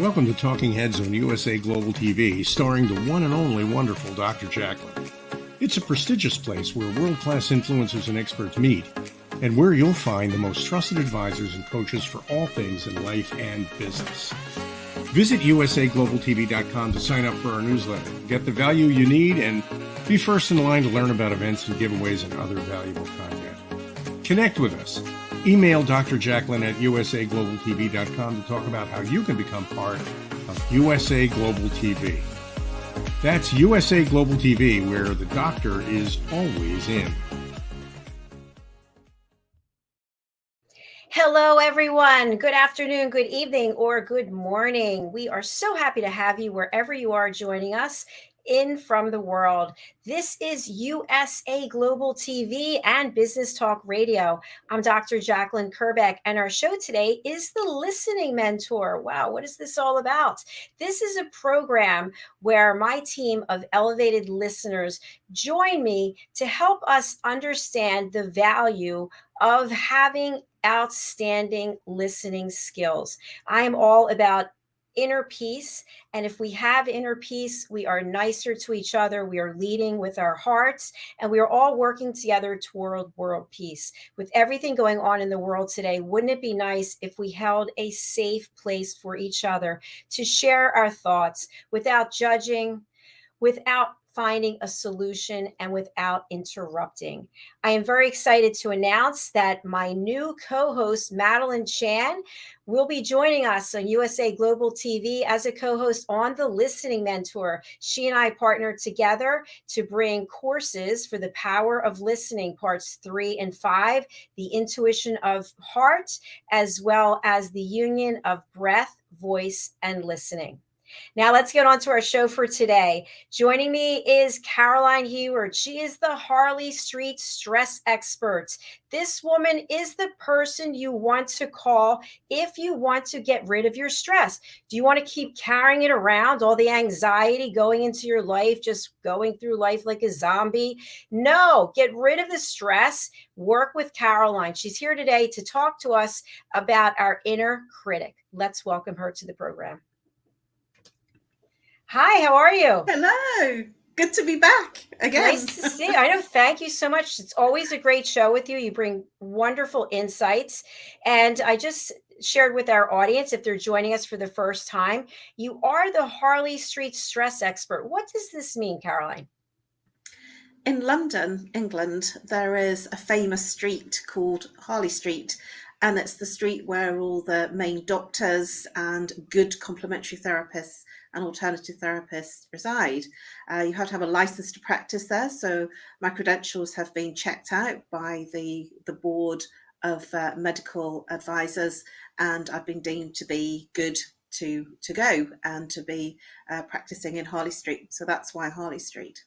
Welcome to Talking Heads on USA Global TV, starring the one and only wonderful Dr. Jacalyn. It's a prestigious place where world-class influencers and experts meet, and where you'll find the most trusted advisors and coaches for all things in life and business. Visit usaglobaltv.com to sign up for our newsletter, get the value you need, and be first in line to learn about events and giveaways and other valuable content. Connect with us. Email Dr. Jacalyn at usaglobaltv.com to talk about how you can become part of USA Global TV. That's USA Global TV, where the doctor is always in. Hello, everyone. Good afternoon, good evening, or good morning. We are so happy to have you wherever you are joining us in from the world. This is USA Global TV and Business Talk Radio. I'm Dr. Jacalyn Kerbeck, and our show today is the Listening Mentor. Wow, what is this all about? This is a program where my team of elevated listeners join me to help us understand the value of having outstanding listening skills. I am all about inner peace. And if we have inner peace, we are nicer to each other. We are leading with our hearts, and we are all working together toward world peace. With everything going on in the world today, wouldn't it be nice if we held a safe place for each other to share our thoughts without judging, without finding a solution, and without interrupting? I am very excited to announce that my new co-host, Madeline Chan, will be joining us on USA Global TV as a co-host on The Listening Mentor. She and I partnered together to bring courses for the power of listening, parts 3 and 5, the intuition of heart, as well as the union of breath, voice, and listening. Now let's get on to our show for today. Joining me is Caroline Heward. She is the Harley Street stress expert. This woman is the person you want to call if you want to get rid of your stress. Do you want to keep carrying it around, all the anxiety going into your life, just going through life like a zombie? No, get rid of the stress. Work with Caroline. She's here today to talk to us about our inner critic. Let's welcome her to the program. Hi, how are you? Hello. Good to be back again. Nice to see you. I know. Thank you so much. It's always a great show with you. You bring wonderful insights. And I just shared with our audience, if they're joining us for the first time, you are the Harley Street stress expert. What does this mean, Caroline? In London, England, there is a famous street called Harley Street. And it's the street where all the main doctors and good complementary therapists and alternative therapists reside. You have to have a license to practice there. So my credentials have been checked out by the board of medical advisors, and I've been deemed to be good to go and to be practicing in Harley Street. So that's why Harley Street.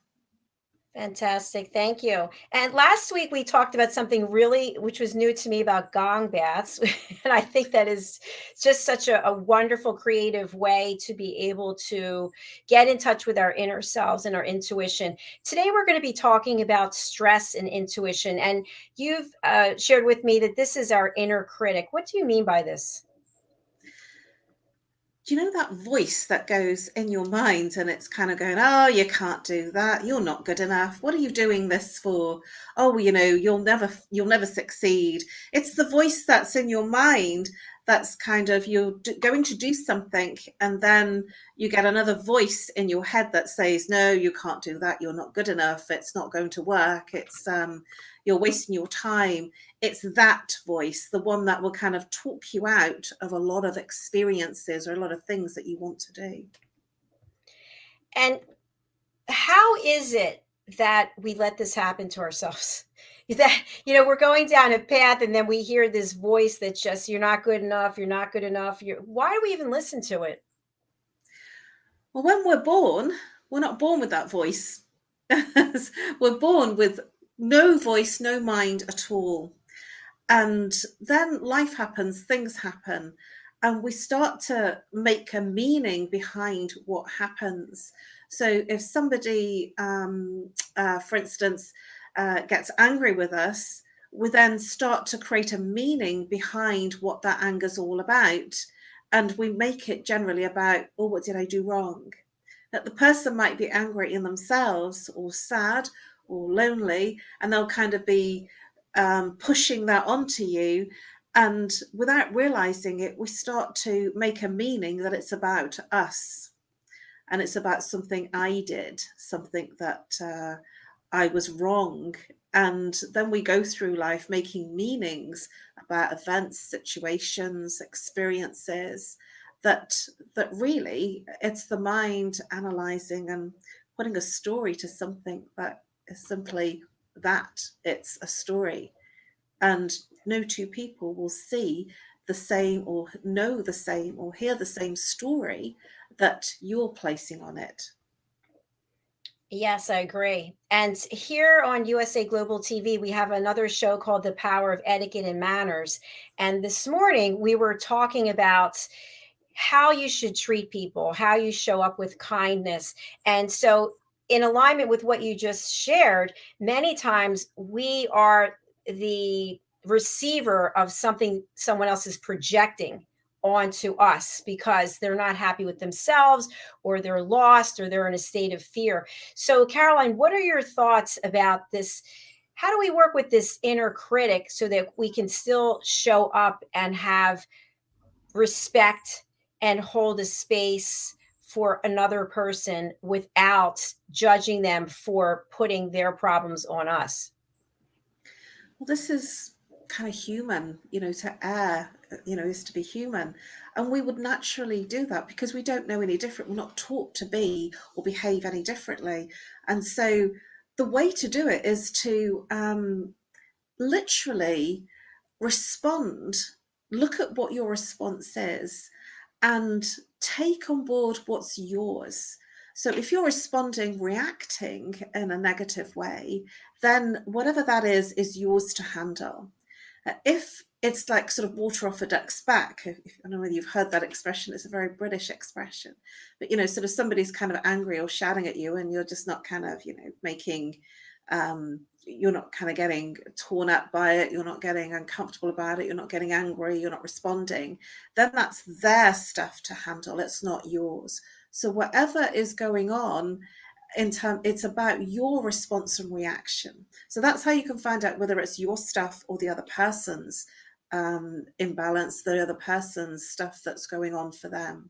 Fantastic. Thank you. And last week we talked about something which was new to me, about gong baths. And I think that is just such a wonderful, creative way to be able to get in touch with our inner selves and our intuition. Today, we're going to be talking about stress and intuition. And you've shared with me that this is our inner critic. What do you mean by this? Do you know that voice that goes in your mind and it's kind of going, oh, you can't do that. You're not good enough. What are you doing this for? Oh, you'll never succeed. It's the voice that's in your mind that's kind of, you're going to do something, and then you get another voice in your head that says, no, you can't do that. You're not good enough. It's not going to work. It's you're wasting your time. It's that voice, the one that will kind of talk you out of a lot of experiences or a lot of things that you want to do. And how is it that we let this happen to ourselves? That, we're going down a path, and then we hear this voice that's just, you're not good enough. You're not good enough. Why do we even listen to it? Well, when we're born, we're not born with that voice. We're born with no voice, no mind at all. And then life happens, things happen, and we start to make a meaning behind what happens. So if somebody, for instance, gets angry with us, we then start to create a meaning behind what that anger is all about. And we make it generally about, oh, what did I do wrong? That the person might be angry in themselves or sad or lonely, and they'll kind of be pushing that onto you. And without realizing it, we start to make a meaning that it's about us, and it's about something I did, something that I was wrong. And then we go through life making meanings about events, situations, experiences, that really it's the mind analyzing and putting a story to something that is simply that. It's a story. And no two people will see the same or know the same or hear the same story that you're placing on it. Yes, I agree. And here on USA Global TV, we have another show called The Power of Etiquette and Manners. And this morning we were talking about how you should treat people, how you show up with kindness. And so, in alignment with what you just shared, many times we are the receiver of something someone else is projecting onto us because they're not happy with themselves, or they're lost, or they're in a state of fear. So, Caroline, what are your thoughts about this? How do we work with this inner critic so that we can still show up and have respect and hold a space for another person without judging them for putting their problems on us? Well, this is kind of human, to err, is to be human. And we would naturally do that because we don't know any different. We're not taught to be or behave any differently. And so the way to do it is to literally respond, look at what your response is, and take on board what's yours. So if you're responding, reacting in a negative way, then whatever that is yours to handle. If it's like sort of water off a duck's back, I don't know whether you've heard that expression, it's a very British expression, but sort of somebody's kind of angry or shouting at you and you're just not kind of, making, you're not kind of getting torn up by it, you're not getting uncomfortable about it, you're not getting angry, you're not responding, then that's their stuff to handle, it's not yours. So whatever is going on, it's about your response and reaction. So that's how you can find out whether it's your stuff or the other person's imbalance, the other person's stuff that's going on for them.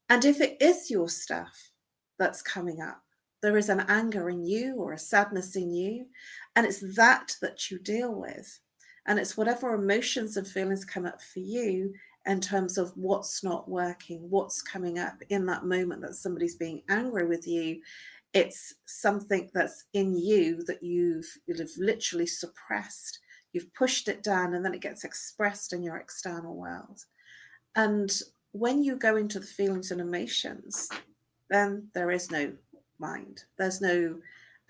And if it is your stuff that's coming up, there is an anger in you or a sadness in you, and it's that you deal with. And it's whatever emotions and feelings come up for you in terms of what's not working, what's coming up in that moment that somebody's being angry with you. It's something that's in you that you've literally suppressed. You've pushed it down, and then it gets expressed in your external world. And when you go into the feelings and emotions, then there is no mind. There's no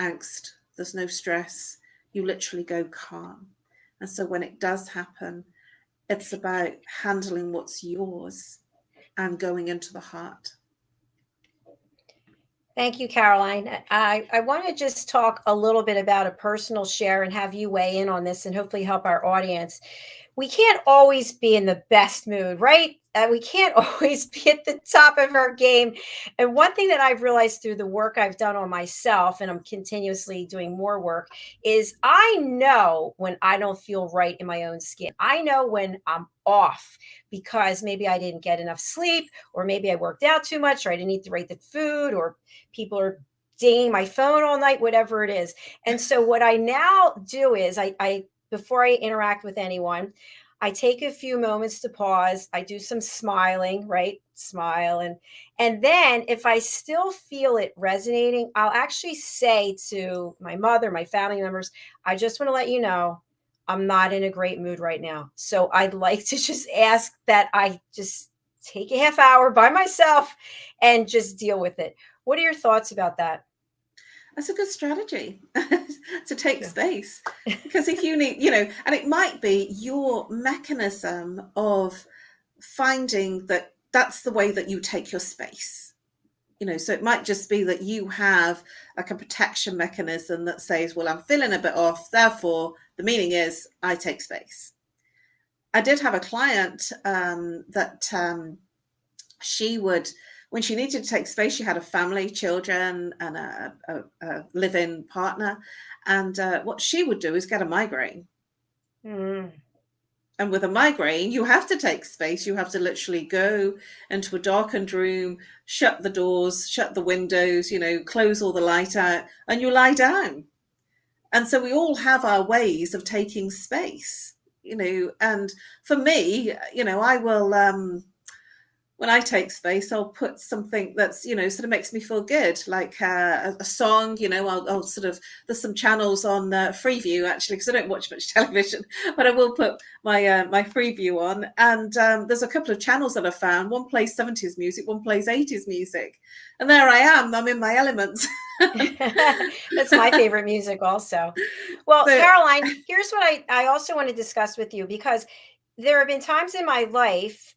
angst. There's no stress. You literally go calm. And so when it does happen, it's about handling what's yours and going into the heart. Thank you, Caroline. I want to just talk a little bit about a personal share and have you weigh in on this and hopefully help our audience. We can't always be in the best mood, right? We can't always be at the top of our game. And one thing that I've realized through the work I've done on myself, and I'm continuously doing more work, is I know when I don't feel right in my own skin. I know when I'm off because maybe I didn't get enough sleep, or maybe I worked out too much, or I didn't eat the right food, or people are dinging my phone all night, whatever it is. And so what I now do is I before I interact with anyone, I take a few moments to pause. I do some smiling, right? Smile. And then if I still feel it resonating, I'll actually say to my mother, my family members, I just want to let you know, I'm not in a great mood right now. So I'd like to just ask that I just take a half hour by myself and just deal with it. What are your thoughts about that? That's a good strategy to take Yeah. space, because if you need, and it might be your mechanism of finding that that's the way that you take your space. So it might just be that you have like a protection mechanism that says, well, I'm feeling a bit off, therefore the meaning is I take space. I did have a client that she would, when she needed to take space, she had a family, children, and a live-in partner. And what she would do is get a migraine. Mm. And with a migraine, you have to take space. You have to literally go into a darkened room, shut the doors, shut the windows, close all the light out, and you lie down. And so we all have our ways of taking space, and for me, I will, when I take space, I'll put something that's, sort of makes me feel good, like a song, I'll sort of, there's some channels on Freeview actually, because I don't watch much television, but I will put my Freeview on. And there's a couple of channels that I found. One plays 70s music, one plays 80s music. And there I am, I'm in my element. That's my favorite music also. Well, So, Caroline, here's what I also want to discuss with you, because there have been times in my life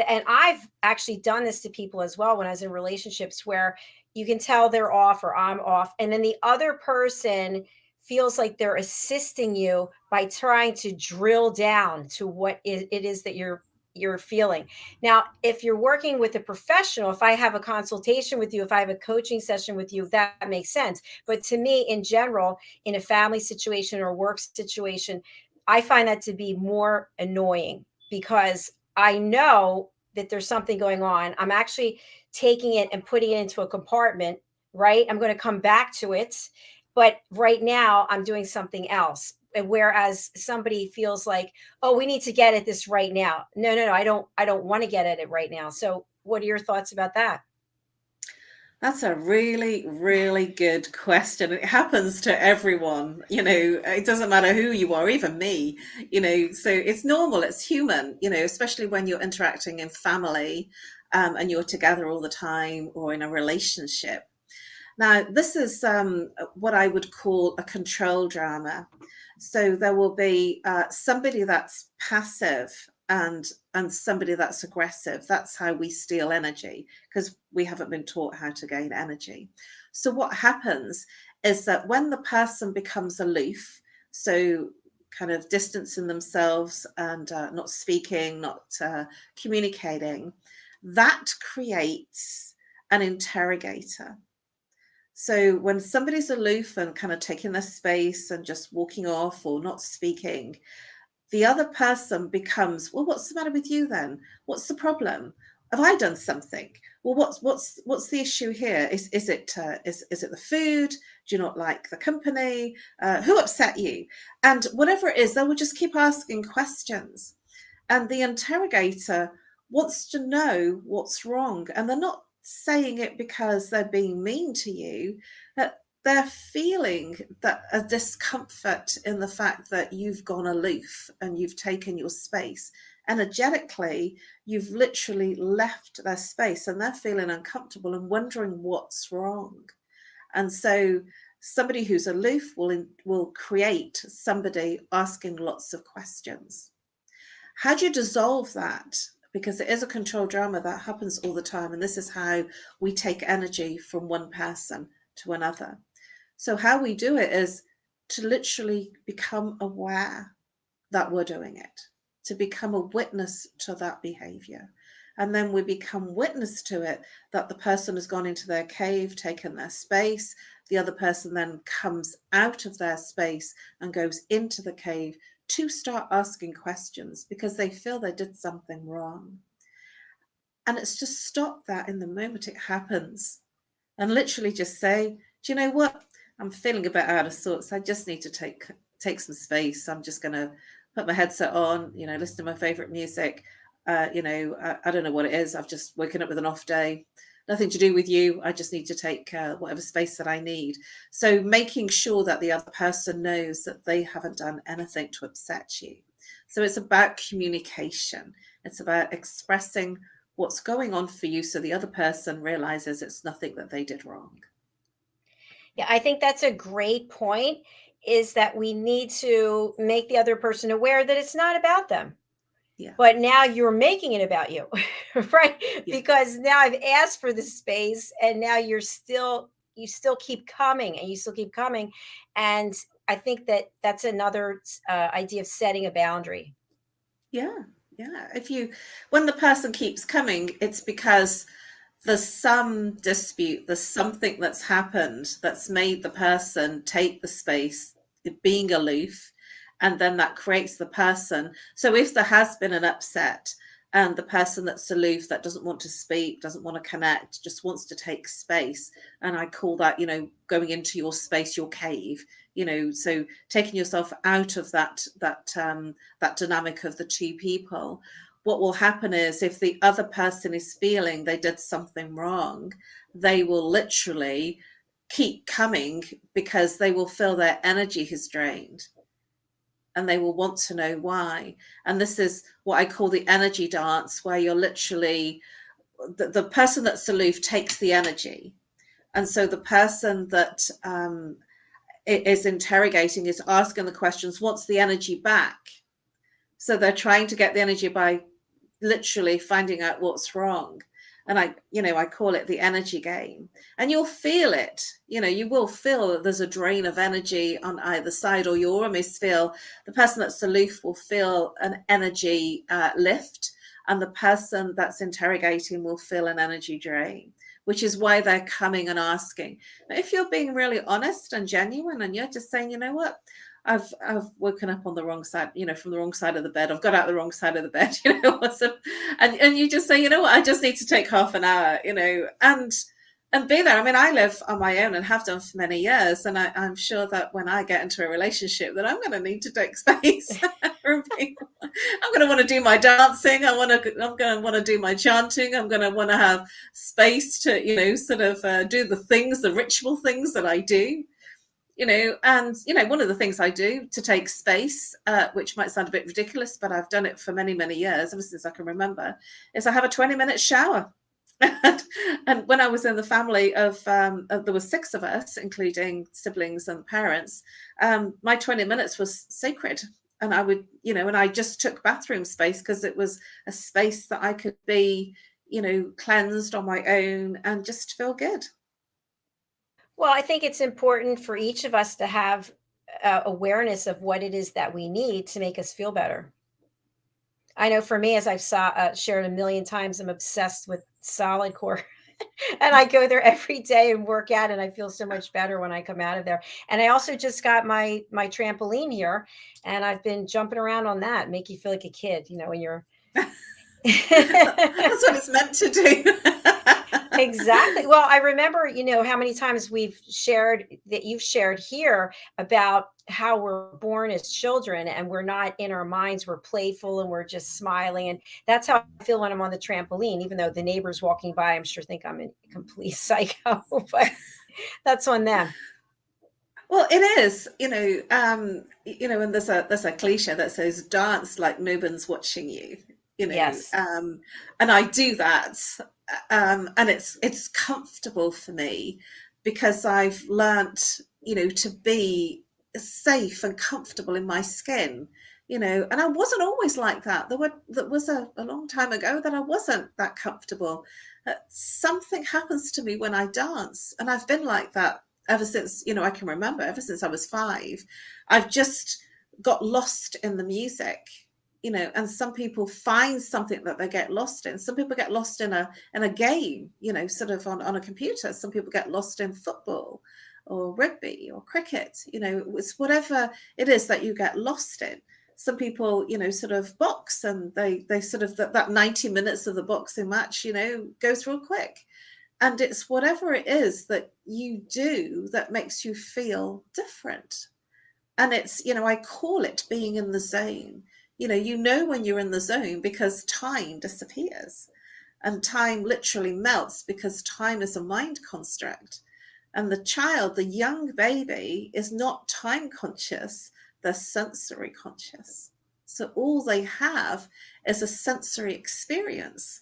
and I've actually done this to people as well when I was in relationships, where you can tell they're off or I'm off. And then the other person feels like they're assisting you by trying to drill down to what it is that you're feeling. Now, if you're working with a professional, if I have a consultation with you, if I have a coaching session with you, that makes sense. But to me, in general, in a family situation or work situation, I find that to be more annoying, because I know that there's something going on. I'm actually taking it and putting it into a compartment, right? I'm going to come back to it. But right now, I'm doing something else. And whereas somebody feels like, oh, we need to get at this right now. No, I don't want to get at it right now. So what are your thoughts about that? that's a really, really good question. It happens to everyone, it doesn't matter who you are, even me, so it's normal, it's human, especially when you're interacting in family, and you're together all the time, or in a relationship. Now, this is what I would call a control drama. So there will be somebody that's passive and somebody that's aggressive. That's how we steal energy, because we haven't been taught how to gain energy. So what happens is that when the person becomes aloof, so kind of distancing themselves and not speaking, not communicating, that creates an interrogator. So when somebody's aloof and kind of taking their space and just walking off or not speaking, the other person becomes, well, what's the matter with you then? What's the problem? Have I done something? Well, what's the issue here? Is it the food? Do you not like the company? Who upset you? And whatever it is, they will just keep asking questions. And the interrogator wants to know what's wrong. And they're not saying it because they're being mean to you. They're feeling that a discomfort in the fact that you've gone aloof and you've taken your space. Energetically, you've literally left their space, and they're feeling uncomfortable and wondering what's wrong. And so somebody who's aloof will create somebody asking lots of questions. How do you dissolve that? Because it is a control drama that happens all the time. And this is how we take energy from one person to another. So how we do it is to literally become aware that we're doing it, to become a witness to that behavior. And then we become witness to it, that the person has gone into their cave, taken their space. The other person then comes out of their space and goes into the cave to start asking questions because they feel they did something wrong. And it's just stop that in the moment it happens and literally just say, do you know what? I'm feeling a bit out of sorts. I just need to take some space. I'm just going to put my headset on, listen to my favorite music. I don't know what it is. I've just woken up with an off day. Nothing to do with you. I just need to take whatever space that I need. So making sure that the other person knows that they haven't done anything to upset you. So it's about communication. It's about expressing what's going on for you so the other person realizes it's nothing that they did wrong. Yeah, I think that's a great point, is that we need to make the other person aware that it's not about them. Yeah. But now you're making it about you, right? Yeah. Because now I've asked for the space, and now you still keep coming, and you still keep coming. And I think that that's another idea of setting a boundary. Yeah. Yeah. When the person keeps coming, it's because there's some dispute, there's something that's happened that's made the person take the space, being aloof, and then that creates the person. So if there has been an upset and the person that's aloof, that doesn't want to speak, doesn't want to connect, just wants to take space, and I call that, going into your space, your cave, so taking yourself out of that dynamic of the two people. What will happen is, if the other person is feeling they did something wrong, they will literally keep coming because they will feel their energy has drained, and they will want to know why. And this is what I call the energy dance, where you're literally, the person that's aloof takes the energy. And so the person that is interrogating is asking the questions, wants the energy back. So they're trying to get the energy by literally finding out what's wrong. And I call it the energy game. And you'll feel it. You will feel that there's a drain of energy on either side, or you almost feel the person that's aloof will feel an energy lift, and the person that's interrogating will feel an energy drain, which is why they're coming and asking. Now, if you're being really honest and genuine, and you're just saying, you know what, I've woken up on the wrong side, from the wrong side of the bed. I've got out the wrong side of the bed, and you just say, you know what, I just need to take half an hour, and be there. I mean, I live on my own and have done for many years, and I'm sure that when I get into a relationship, that I'm going to need to take space from people. I'm going to want to do my dancing. I'm going to want to do my chanting. I'm going to want to have space to, do the things, the ritual things that I do. And one of the things I do to take space, which might sound a bit ridiculous, but I've done it for many, many years, ever since I can remember, is I have a 20-minute shower. And when I was in the family of there were 6 of us, including siblings and parents, my 20 minutes was sacred. And I would, and I just took bathroom space because it was a space that I could be, cleansed on my own and just feel good. Well, I think it's important for each of us to have awareness of what it is that we need to make us feel better. I know for me, as I've shared a million times, I'm obsessed with solid core. And I go there every day and work out, and I feel so much better when I come out of there. And I also just got my trampoline here, and I've been jumping around on that, make you feel like a kid, when you're That's what it's meant to do. Exactly. Well, I remember, how many times you've shared here about how we're born as children, and we're not in our minds, we're playful and we're just smiling. And that's how I feel when I'm on the trampoline, even though the neighbors walking by, I'm sure think I'm a complete psycho, but that's on them. Well, it is, and there's a cliche that says, dance like no one's watching you, Yes. and I do that. And it's comfortable for me because I've learnt, to be safe and comfortable in my skin, and I wasn't always like that. There was a long time ago that I wasn't that comfortable. Something happens to me when I dance, and I've been like that ever since, I can remember, ever since I was 5. I've just got lost in the music. And some people find something that they get lost in. Some people get lost in a game, sort of on a computer. Some people get lost in football or rugby or cricket. It's whatever it is that you get lost in. Some people, sort of box, and they sort of that 90 minutes of the boxing match, goes real quick. And it's whatever it is that you do that makes you feel different. And it's, I call it being in the zone. When you're in the zone because time disappears, and time literally melts because time is a mind construct. And the young baby, is not time conscious, they're sensory conscious. So all they have is a sensory experience.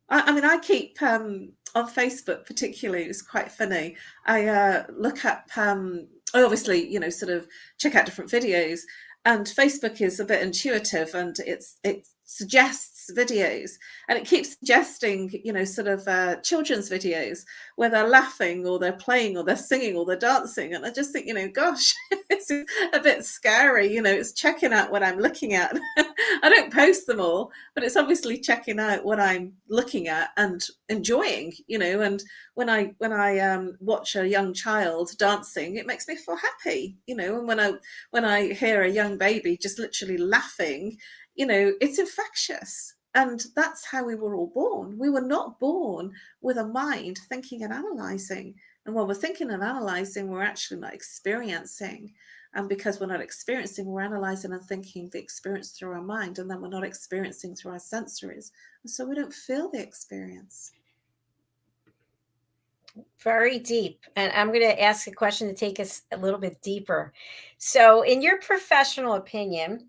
I mean, I keep on Facebook particularly, it's quite funny. I look up, I obviously, sort of check out different videos, and Facebook is a bit intuitive, and it suggests kids' videos, and it keeps suggesting, sort of children's videos where they're laughing or they're playing or they're singing or they're dancing. And I just think, gosh, it's a bit scary. It's checking out what I'm looking at. I don't post them all, but it's obviously checking out what I'm looking at and enjoying, and when I watch a young child dancing, it makes me feel happy, and when I hear a young baby just literally laughing, it's infectious. And that's how we were all born. We were not born with a mind thinking and analysing. And when we're thinking and analysing, we're actually not experiencing. And because we're not experiencing, we're analysing and thinking the experience through our mind, and then we're not experiencing through our sensories. And so we don't feel the experience. Very deep. And I'm going to ask a question to take us a little bit deeper. So, in your professional opinion,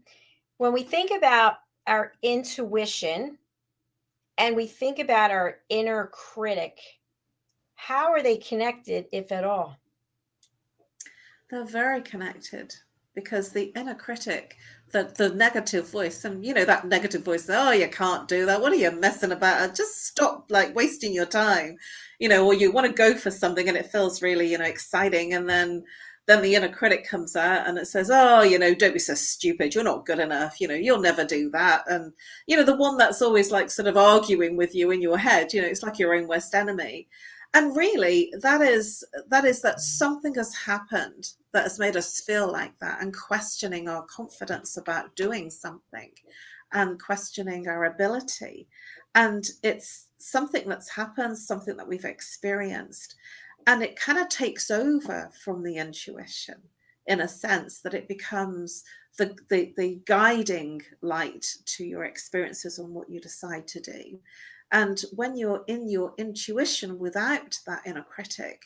when we think about our intuition and we think about our inner critic, how are they connected, if at all? They're very connected, because the inner critic, the negative voice, and that negative voice, oh, you can't do that, what are you messing about, just stop wasting your time, or you want to go for something and it feels really exciting, and then the inner critic comes out and it says, oh, don't be so stupid, you're not good enough, you'll never do that. And the one that's always sort of arguing with you in your head, it's like your own worst enemy. And really, that is that something has happened that has made us feel like that, and questioning our confidence about doing something and questioning our ability. And it's something that's happened, something that we've experienced. And it kind of takes over from the intuition, in a sense that it becomes the guiding light to your experiences and what you decide to do. And when you're in your intuition without that inner critic,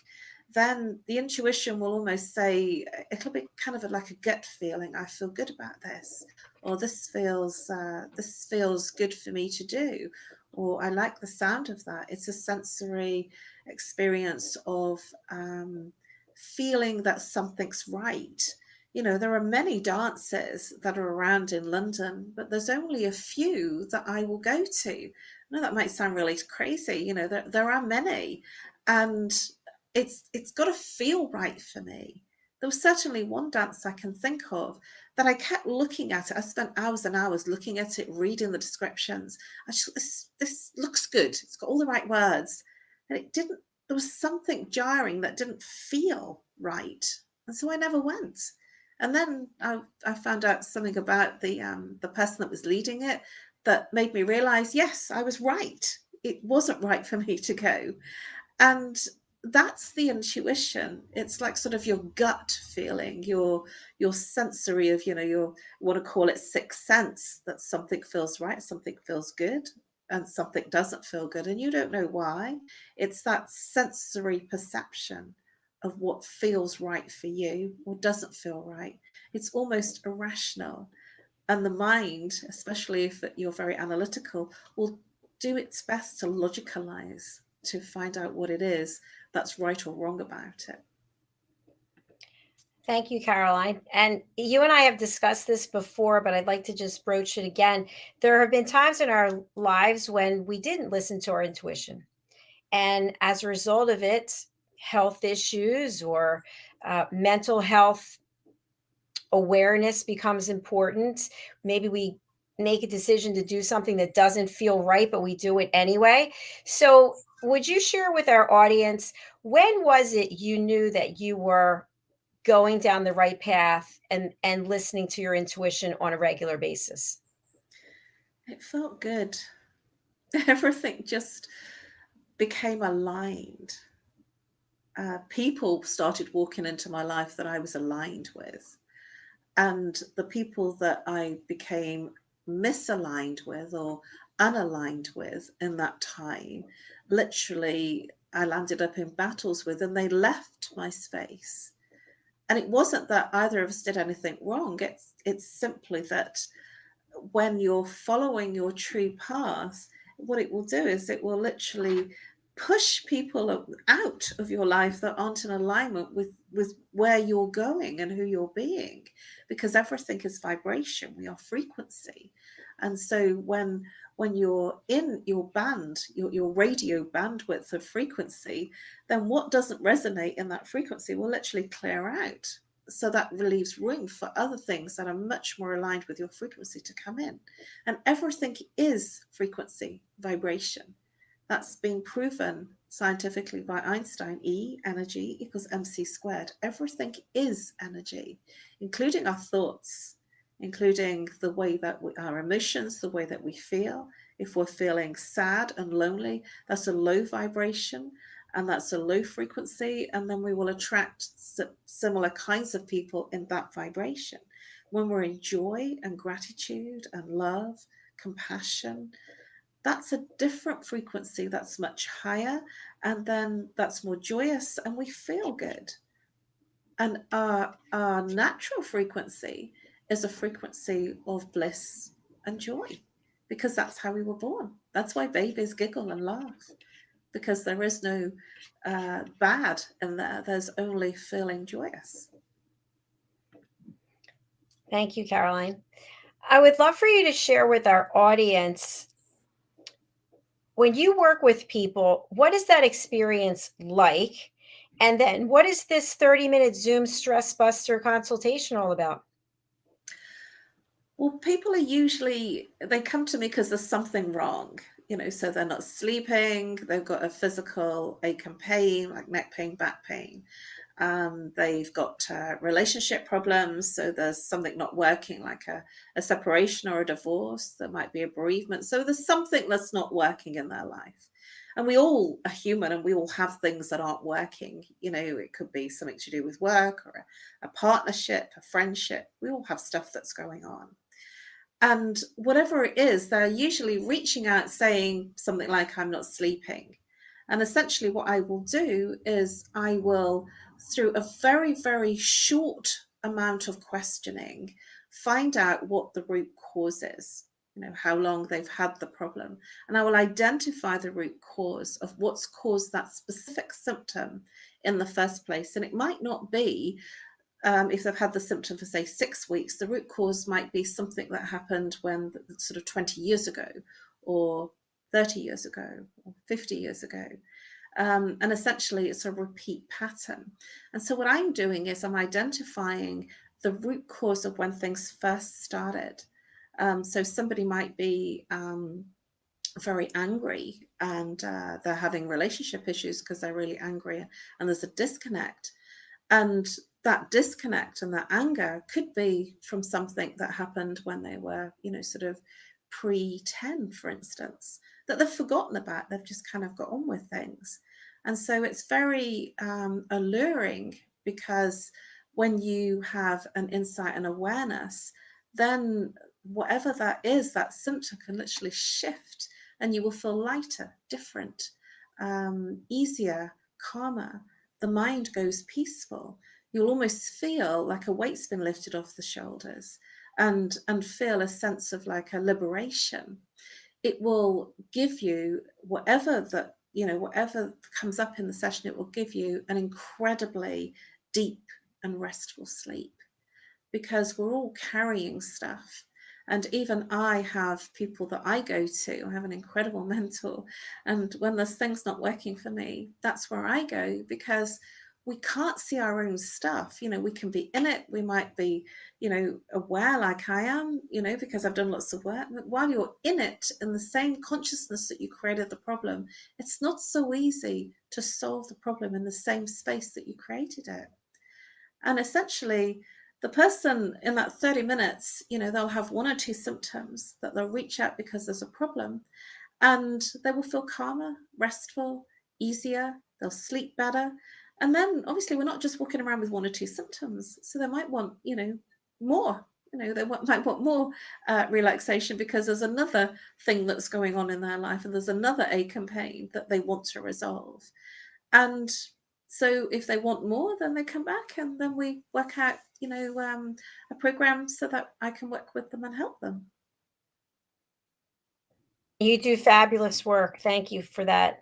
then the intuition will almost say, it'll be kind of like a gut feeling. I feel good about this, or this feels good for me to do, or I like the sound of that. It's a sensory experience of feeling that something's right. There are many dances that are around in London, but there's only a few that I will go to. I know that might sound really crazy. There are many, and it's got to feel right for me. There was certainly one dance I can think of that I kept looking at it. I spent hours and hours looking at it, reading the descriptions. This looks good. It's got all the right words, and it didn't. There was something jarring that didn't feel right, and so I never went. And then I found out something about the person that was leading it that made me realize, yes, I was right. It wasn't right for me to go. And that's the intuition. It's like sort of your gut feeling, your sensory of, you want to call it sixth sense, that something feels right, something feels good, and something doesn't feel good. And you don't know why. It's that sensory perception of what feels right for you or doesn't feel right. It's almost irrational. And the mind, especially if you're very analytical, will do its best to logicalize, to find out what it is that's right or wrong about it. Thank you, Caroline. And you and I have discussed this before, but I'd like to just broach it again. There have been times in our lives when we didn't listen to our intuition. And as a result of it, health issues or mental health awareness becomes important. Maybe we make a decision to do something that doesn't feel right, but we do it anyway. So, would you share with our audience, when was it you knew that you were going down the right path and listening to your intuition on a regular basis? It felt good. Everything just became aligned. People started walking into my life that I was aligned with. And the people that I became misaligned with or unaligned with in that time, literally, I landed up in battles with, and they left my space. And it wasn't that either of us did anything wrong. It's simply that when you're following your true path, what it will do is it will literally push people out of your life that aren't in alignment with where you're going and who you're being, because everything is vibration. We are frequency. And so when you're in your band, your radio bandwidth of frequency, then what doesn't resonate in that frequency will literally clear out. So that relieves room for other things that are much more aligned with your frequency to come in. And everything is frequency, vibration. That's been proven scientifically by Einstein. E, energy, equals mc squared. Everything is energy, including our thoughts, including the way that our emotions, the way that we feel. If we're feeling sad and lonely, that's a low vibration and that's a low frequency, and then we will attract similar kinds of people in that vibration. When we're in joy and gratitude and love, compassion, that's a different frequency, that's much higher, and then that's more joyous and we feel good. And our natural frequency is a frequency of bliss and joy, because that's how we were born. That's why babies giggle and laugh, because there is no bad in there. There's only feeling joyous. Thank you, Caroline. I would love for you to share with our audience, when you work with people, what is that experience like? And then what is this 30-minute Zoom stress buster consultation all about? Well, people are usually, they come to me because there's something wrong, so they're not sleeping, they've got a physical ache and pain, like neck pain, back pain. They've got relationship problems, so there's something not working, like a separation or a divorce. There might be a bereavement. So there's something that's not working in their life. And we all are human and we all have things that aren't working. It could be something to do with work or a partnership, a friendship. We all have stuff that's going on. And whatever it is, they're usually reaching out saying something like, I'm not sleeping. And essentially what I will do is I will, through a very, very short amount of questioning, find out what the root cause is, how long they've had the problem. And I will identify the root cause of what's caused that specific symptom in the first place. And it might not be, if they've had the symptom for, say, 6 weeks, the root cause might be something that happened when sort of 20 years ago, or 30 years ago, or 50 years ago. And essentially it's a repeat pattern. And so what I'm doing is I'm identifying the root cause of when things first started. So somebody might be very angry, and they're having relationship issues because they're really angry, and there's a disconnect. And that disconnect and that anger could be from something that happened when they were, sort of pre-10, for instance, that they've forgotten about. They've just kind of got on with things. And so it's very alluring, because when you have an insight and awareness, then whatever that is, that symptom can literally shift, and you will feel lighter, different, easier, calmer. The mind goes peaceful. You'll almost feel like a weight's been lifted off the shoulders, and feel a sense of like a liberation. It will give you whatever comes up in the session, it will give you an incredibly deep and restful sleep, because we're all carrying stuff. And even I have people that I go to. I have an incredible mentor. And when there's things not working for me, that's where I go, because we can't see our own stuff. We can be in it. We might be, aware like I am, because I've done lots of work. But while you're in it, in the same consciousness that you created the problem, it's not so easy to solve the problem in the same space that you created it. And essentially, the person in that 30 minutes, they'll have one or two symptoms that they'll reach out because there's a problem, and they will feel calmer, restful, easier, they'll sleep better. And then obviously we're not just walking around with one or two symptoms. So they might want, more, they might want more relaxation, because there's another thing that's going on in their life, and there's another ache and pain that they want to resolve. And so if they want more, then they come back, and then we work out, a program so that I can work with them and help them. You do fabulous work. Thank you for that.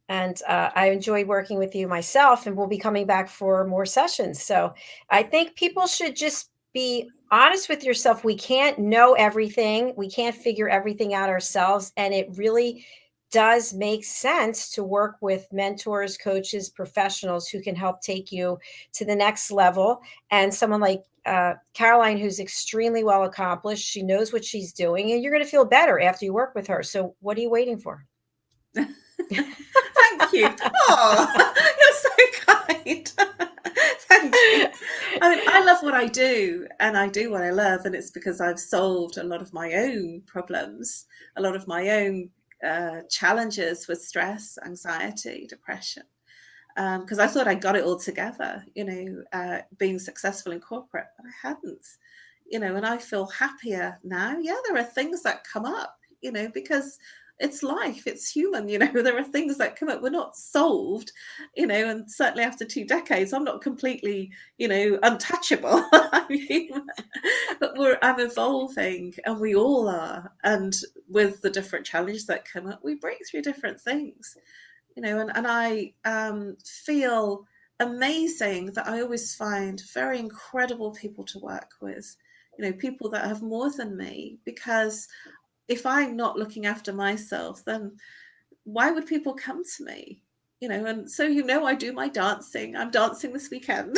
And I enjoyed working with you myself, and we'll be coming back for more sessions. So I think people should just be honest with yourself. We can't know everything. We can't figure everything out ourselves. And it really does make sense to work with mentors, coaches, professionals who can help take you to the next level. And someone like Caroline, who's extremely well accomplished, she knows what she's doing, and you're going to feel better after you work with her. So, what are you waiting for? Thank you. Oh, you're so kind. Thank you. I mean, I love what I do, and I do what I love, and it's because I've solved a lot of my own problems, a lot of my own challenges with stress, anxiety, depression. Because I thought I got it all together, being successful in corporate, but I hadn't, and I feel happier now. Yeah, there are things that come up, because it's life, it's human, there are things that come up. We're not solved, and certainly after 2 decades, I'm not completely, untouchable. I mean, but I'm evolving, and we all are. And with the different challenges that come up, we break through different things. And I feel amazing that I always find very incredible people to work with, people that have more than me, because if I'm not looking after myself, then why would people come to me? And so, I do my dancing. I'm dancing this weekend.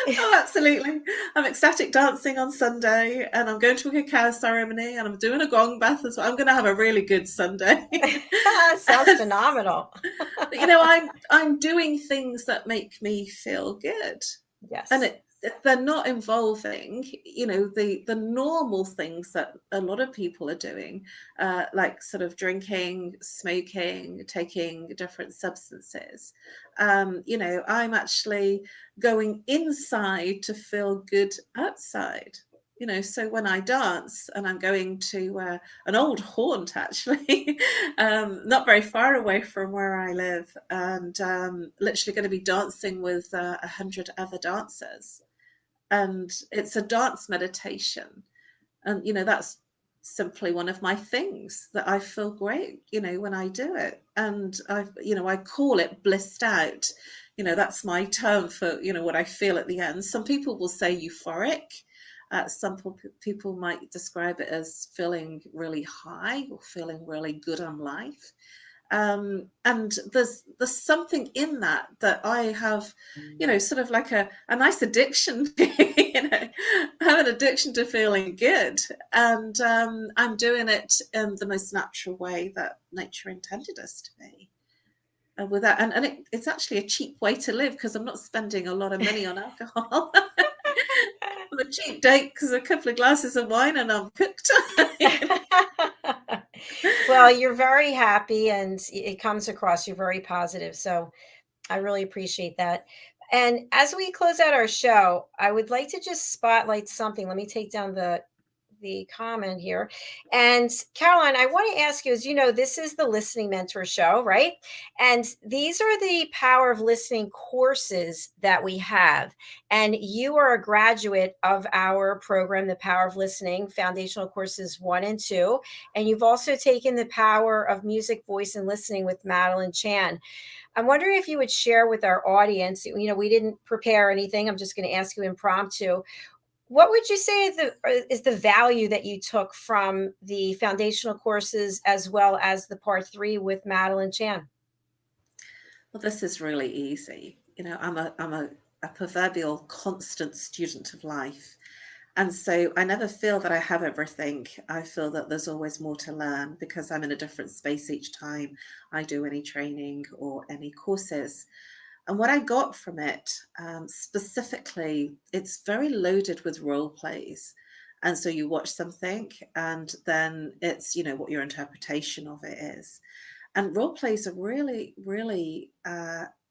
Oh, absolutely. I'm ecstatic dancing on Sunday, and I'm going to a cacao ceremony, and I'm doing a gong bath as well. I'm going to have a really good Sunday. Sounds phenomenal. But I'm doing things that make me feel good. Yes. And they're not involving, the normal things that a lot of people are doing, like sort of drinking, smoking, taking different substances. I'm actually going inside to feel good outside. So when I dance, and I'm going to an old haunt, actually, not very far away from where I live, and literally going to be dancing with 100 other dancers. And it's a dance meditation. And, that's simply one of my things that I feel great, when I do it. And I call it blissed out. That's my term for, what I feel at the end. Some people will say euphoric. Some people might describe it as feeling really high or feeling really good on life. And there's something in that I have, sort of like a nice addiction. I have an addiction to feeling good, and I'm doing it in the most natural way that nature intended us to be. With that, and it's actually a cheap way to live, because I'm not spending a lot of money on alcohol. I'm a cheap date because a couple of glasses of wine and I'm cooked. Well, you're very happy, and it comes across. You're very positive. So I really appreciate that. And as we close out our show, I would like to just spotlight something. Let me take down the comment here. And Caroline, I want to ask you, as you know, this is the Listening Mentor Show, right? And these are the Power of Listening courses that we have. And you are a graduate of our program, the Power of Listening Foundational Courses 1 and 2. And you've also taken the Power of Music, Voice, and Listening with Madeline Chan. I'm wondering if you would share with our audience, we didn't prepare anything. I'm just going to ask you impromptu. What would you say is the value that you took from the foundational courses as well as the part 3 with Madeline Chan? Well, this is really easy. I'm a proverbial constant student of life. And so I never feel that I have everything. I feel that there's always more to learn, because I'm in a different space each time I do any training or any courses. And what I got from it, specifically, it's very loaded with role plays. And so you watch something, and then it's, what your interpretation of it is. And role plays are really, really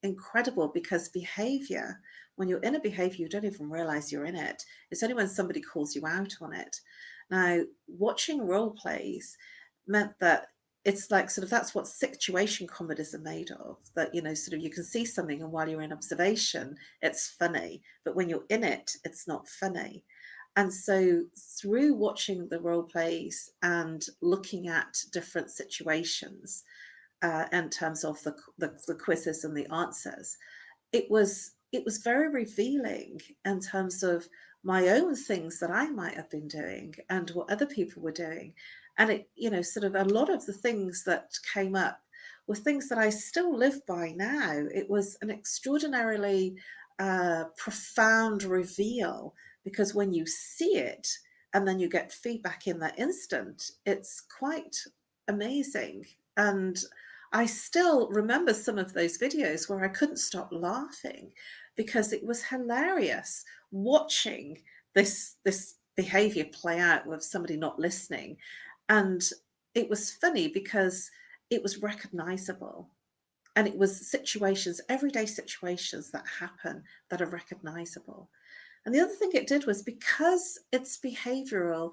incredible, because behavior, when you're in a behavior, you don't even realize you're in it. It's only when somebody calls you out on it. Now, watching role plays meant that it's like sort of, that's what situation comedies are made of, that, sort of you can see something, and while you're in observation, it's funny. But when you're in it, it's not funny. And so through watching the role plays and looking at different situations, in terms of the quizzes and the answers, it was it was very revealing in terms of my own things that I might have been doing and what other people were doing. And it, sort of a lot of the things that came up were things that I still live by now. It was an extraordinarily profound reveal, because when you see it and then you get feedback in that instant, it's quite amazing. And I still remember some of those videos where I couldn't stop laughing because it was hilarious watching this behavior play out with somebody not listening. And it was funny because it was recognizable, and it was situations, everyday situations that happen that are recognizable. And the other thing it did was, because it's behavioral,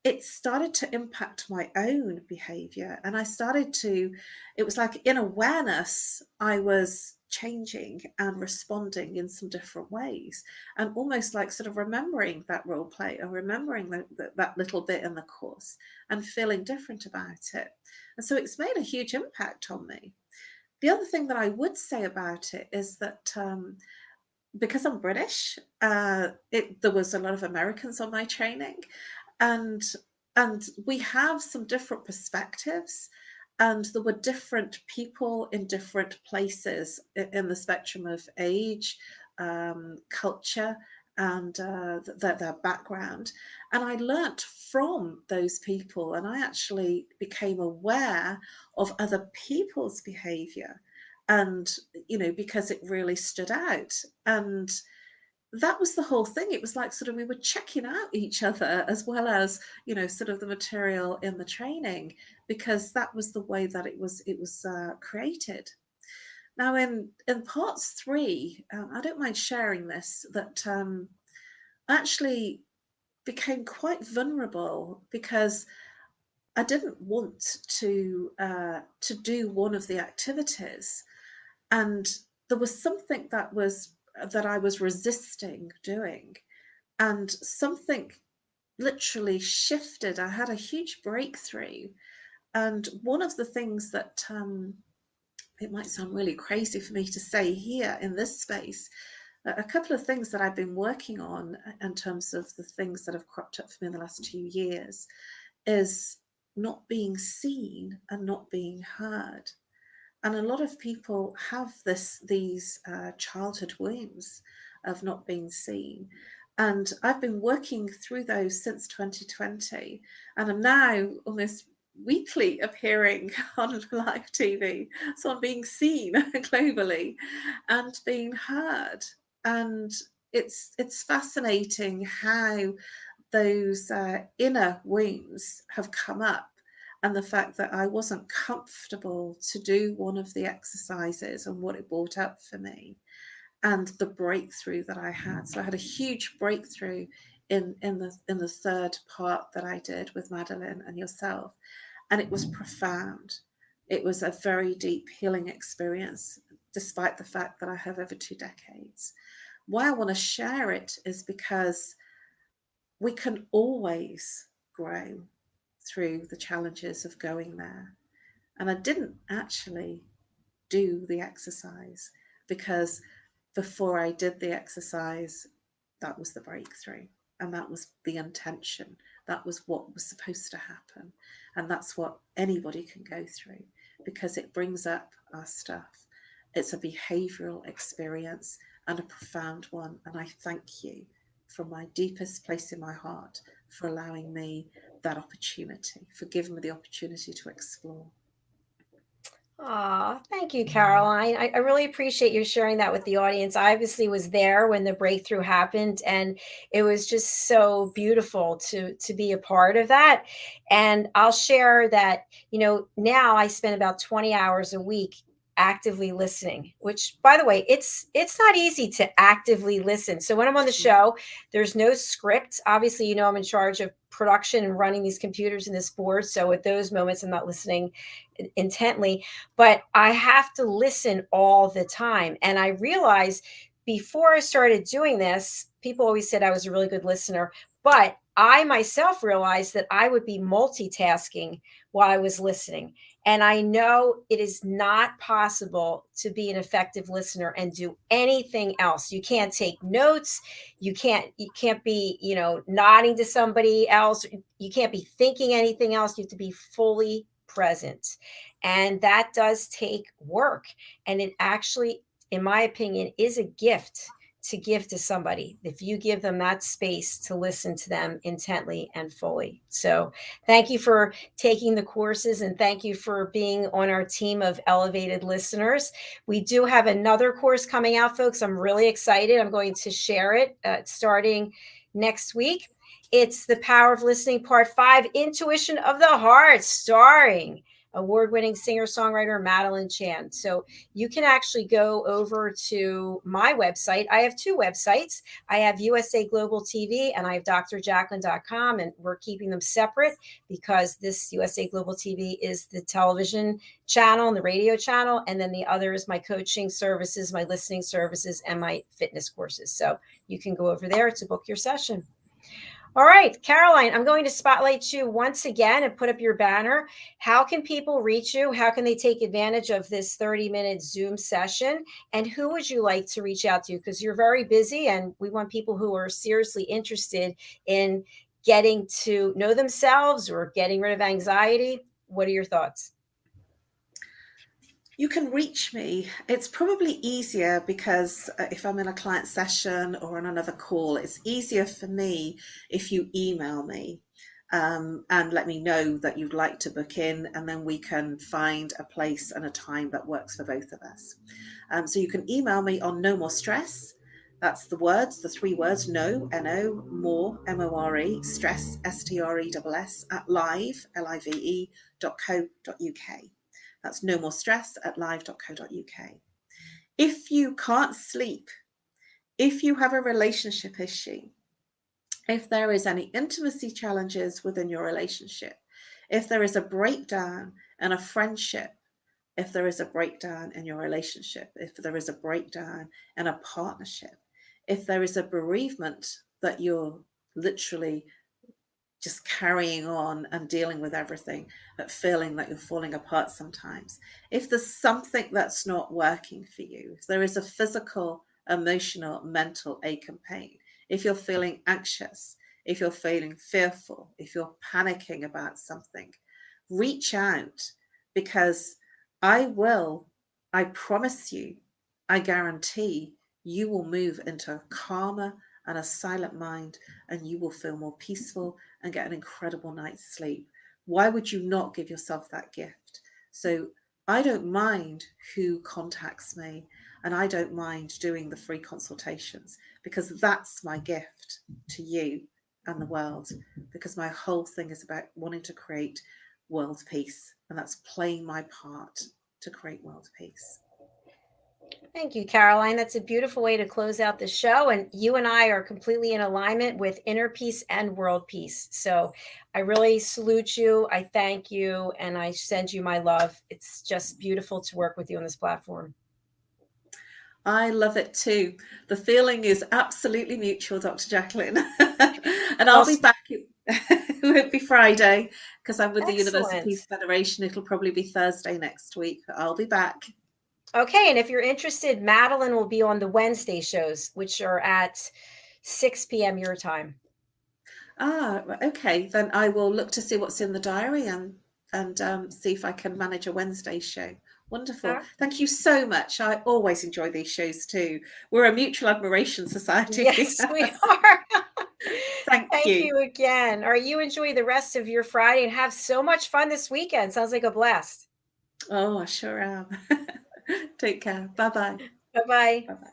it started to impact my own behavior. And I started to, it was like in awareness, I was changing and responding in some different ways, and almost like sort of remembering that role play or remembering that little bit in the course and feeling different about it. And so it's made a huge impact on me. The other thing that I would say about it is that because I'm British, there was a lot of Americans on my training, and we have some different perspectives, and there were different people in different places in the spectrum of age, culture, and their background. And I learnt from those people, and I actually became aware of other people's behavior, and because it really stood out. And that was the whole thing. It was like sort of we were checking out each other, as well as sort of the material in the training, because that was the way that it was created. Now in parts 3, I don't mind sharing this, that I actually became quite vulnerable, because I didn't want to do one of the activities, and there was something that I was resisting doing, and something literally shifted. I had a huge breakthrough, and one of the things that it might sound really crazy for me to say here in this space, a couple of things that I've been working on in terms of the things that have cropped up for me in the last 2 years is not being seen and not being heard. And a lot of people have these childhood wounds of not being seen. And I've been working through those since 2020. And I'm now almost weekly appearing on live TV. So I'm being seen globally and being heard. And it's fascinating how those inner wounds have come up, and the fact that I wasn't comfortable to do one of the exercises and what it brought up for me, and the breakthrough that I had. So I had a huge breakthrough in the third part that I did with Madeline and yourself, and it was profound. It was a very deep healing experience, despite the fact that I have over 2 decades. Why I want to share it is because we can always grow through the challenges of going there. And I didn't actually do the exercise, because before I did the exercise, that was the breakthrough, and that was the intention. That was what was supposed to happen. And that's what anybody can go through, because it brings up our stuff. It's a behavioral experience, and a profound one. And I thank you from my deepest place in my heart for allowing me that opportunity, for giving me the opportunity to explore. Thank you, Caroline. I really appreciate you sharing that with the audience. I obviously was there when the breakthrough happened, and it was just so beautiful to be a part of that. And I'll share that, now I spend about 20 hours a week actively listening, which, by the way, it's not easy to actively listen. So when I'm on the show, there's no script. Obviously, I'm in charge of production and running these computers and this board. So at those moments, I'm not listening intently, but I have to listen all the time. And I realized before I started doing this, people always said I was a really good listener, but I myself realized that I would be multitasking while I was listening. And I know it is not possible to be an effective listener and do anything else. You can't take notes. You can't be, nodding to somebody else. You can't be thinking anything else. You have to be fully present. And that does take work. And it actually, in my opinion, is a gift to give to somebody if you give them that space to listen to them intently and fully. So thank you for taking the courses, and thank you for being on our team of elevated listeners. We do have another course coming out, folks. I'm really excited. I'm going to share it starting next week. It's The Power of Listening, Part 5, Intuition of the Heart, starring award-winning singer-songwriter Madeline Chan. So you can actually go over to my website. I have two websites. I have USA Global TV and I have drjacalyn.com, and we're keeping them separate because this USA Global TV is the television channel and the radio channel. And then the other is my coaching services, my listening services, and my fitness courses. So you can go over there to book your session. All right, Caroline, I'm going to spotlight you once again and put up your banner. How can people reach you? How can they take advantage of this 30-minute Zoom session? And who would you like to reach out to? Because you're very busy and we want people who are seriously interested in getting to know themselves or getting rid of anxiety. What are your thoughts? You can reach me. It's probably easier because if I'm in a client session or on another call, it's easier for me if you email me and let me know that you'd like to book in, and then we can find a place and a time that works for both of us. So you can email me on nomorestress. That's the three words, no, N-O, more, M-O-R-E, stress, S-T-R-E-S-S, at live, L-I-V-E, .co.uk. That's nomorestress@live.co.uk. If you can't sleep, if you have a relationship issue, if there is any intimacy challenges within your relationship, if there is a breakdown in a friendship, if there is a breakdown in your relationship, if there is a breakdown in a partnership, if there is a bereavement that you're literally just carrying on and dealing with everything, but feeling that you're falling apart sometimes. If there's something that's not working for you, if there is a physical, emotional, mental ache and pain, if you're feeling anxious, if you're feeling fearful, if you're panicking about something, reach out, because I promise you, I guarantee you will move into a calmer and a silent mind, and you will feel more peaceful and get an incredible night's sleep. Why would you not give yourself that gift? So I don't mind who contacts me, and I don't mind doing the free consultations, because that's my gift to you and the world, because my whole thing is about wanting to create world peace, and that's playing my part to create world peace. Thank you, Caroline. That's a beautiful way to close out the show. And you and I are completely in alignment with inner peace and world peace. So I really salute you. I thank you. And I send you my love. It's just beautiful to work with you on this platform. I love it too. The feeling is absolutely mutual, Dr. Jacalyn. And I'll be back. It won't be Friday because I'm with the Universal Peace Federation. It'll probably be Thursday next week, but I'll be back. Okay, and if you're interested, Madeline will be on the Wednesday shows, which are at 6 p.m. your time. Okay. Then I will look to see what's in the diary and see if I can manage a Wednesday show. Wonderful. Thank you so much. I always enjoy these shows too. We're a mutual admiration society. Yes, we are. Thank you again. All right, you enjoy the rest of your Friday and have so much fun this weekend. Sounds like a blast. Oh, I sure am. Take care. Bye-bye. Bye-bye. Bye-bye.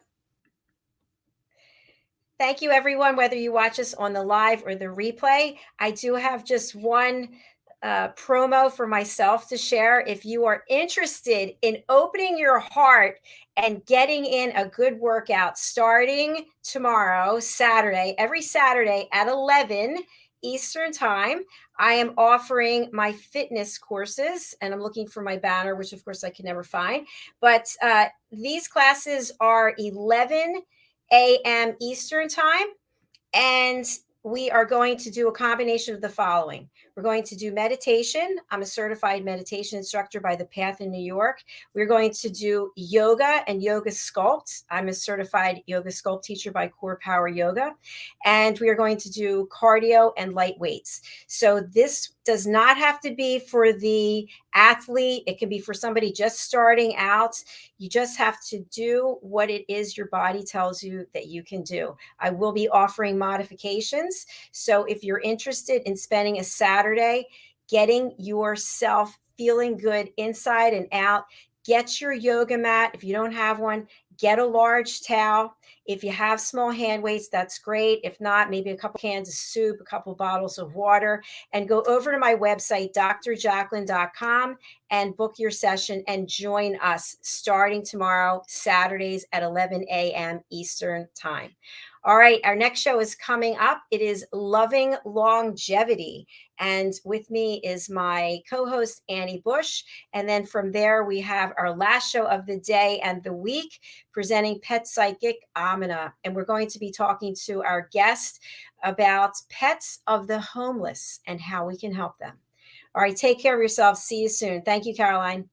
Thank you, everyone, whether you watch us on the live or the replay. I do have just one promo for myself to share. If you are interested in opening your heart and getting in a good workout starting tomorrow, Saturday, every Saturday at 11 Eastern time, I am offering my fitness courses, and I'm looking for my banner, which of course I can never find. But these classes are 11 a.m. Eastern time. And we are going to do a combination of the following. We're going to do meditation. I'm a certified meditation instructor by The Path in New York. We're going to do yoga and yoga sculpt. I'm a certified yoga sculpt teacher by Core Power Yoga. And we are going to do cardio and light weights. So this does not have to be for the athlete. It can be for somebody just starting out. You just have to do what it is your body tells you that you can do. I will be offering modifications. So if you're interested in spending a Saturday getting yourself feeling good inside and out, get your yoga mat. If you don't have one, get a large towel. If you have small hand weights, that's great. If not, maybe a couple cans of soup, a couple bottles of water, and go over to my website, drjacalyn.com, and book your session and join us starting tomorrow, Saturdays at 11 a.m. Eastern Time. All right, our next show is coming up. It is Loving Longevity. And with me is my co-host, Annie Bush. And then from there, we have our last show of the day and the week, presenting pet psychic Amina. And we're going to be talking to our guest about pets of the homeless and how we can help them. All right, take care of yourselves. See you soon. Thank you, Caroline.